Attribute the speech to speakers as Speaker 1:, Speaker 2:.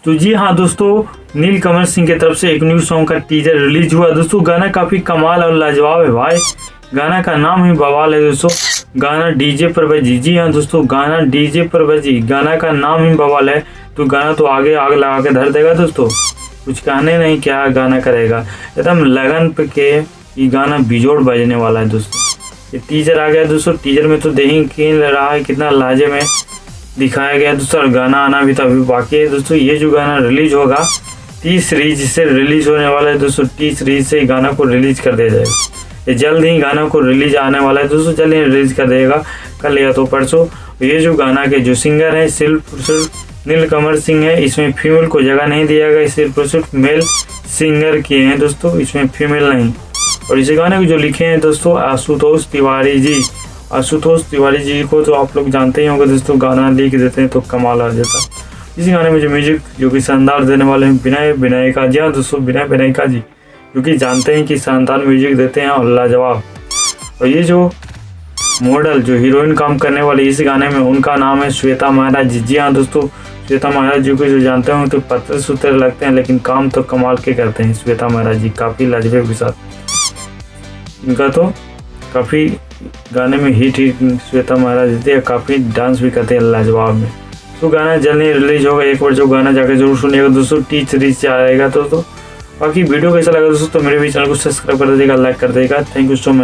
Speaker 1: तो जी हाँ दोस्तों, नीलकमल सिंह की तरफ से एक न्यू सॉन्ग का टीजर रिलीज हुआ दोस्तों। गाना काफी कमाल और लाजवाब है भाई। गाना का नाम ही बवाल है दोस्तों। गाना डीजे पर बजी। जी हाँ दोस्तों, गाना डीजे पर बजी, गाना का नाम ही बवाल है। तो गाना तो आगे आग लगा के धर देगा दोस्तों। कुछ कहने नहीं क्या गाना करेगा, एकदम लगन पे के ये गाना बिजोड़ बजने वाला है दोस्तों। ये टीजर आ गया दोस्तों। टीजर में तो देख के रहा है कितना लाजे में दिखाया गया दोस्तों। और गाना आना भी तो अभी बाकी है दोस्तों। ये जो गाना रिलीज होगा 30 सीरीज से रिलीज होने वाला है दोस्तों। 30 सीरीज से गाना को रिलीज कर दिया जाएगा। ये जल्द ही गाना को रिलीज आने वाला है दोस्तों। जल्द ही रिलीज कर देगा, कल या तो परसों। ये जो गाना के जो सिंगर है सिर्फ नीलकमल सिंह है। इसमें फीमेल को जगह नहीं दिया गया, सिर्फ मेल सिंगर किए हैं दोस्तों, इसमें फीमेल नहीं। और इस गाने को जो लिखे हैं दोस्तों आशुतोष तिवारी जी। आशुतोष तिवारी जी को तो आप लोग जानते ही होंगे दोस्तों। गाना लिख देते हैं तो कमाल आ जाता है। इसी गाने में जो म्यूजिक जो कि शानदार देने वाले हैं विनय विनायका जी। हाँ दोस्तों, विनय विनायका जी जो कि जानते हैं कि शानदार म्यूजिक देते हैं और लाजवाब। और ये जो मॉडल जो हीरोइन काम करने वाली इस गाने में, उनका नाम है श्वेता महाराज जी। जी हाँ दोस्तों, श्वेता महाराज जी को जो जानते हो तो पत्थर सुतर लगते हैं लेकिन काम तो कमाल के करते हैं। श्वेता महाराज जी काफ़ी लाजवाब के साथ इनका तो काफ़ी गाने में हिट श्वेता महाराज देते हैं। काफ़ी डांस भी करते हैं लाजवाब में। तो गाना जल्दी रिलीज होगा, एक बार जो गाना जाकर जरूर सुनिएगा दोस्तों। 30 सीरीज से आएगा दोस्तों। बाकी वीडियो कैसा लगा दोस्तों तो मेरे भी चैनल को सब्सक्राइब कर देगा, लाइक कर देगा। Thank you so much.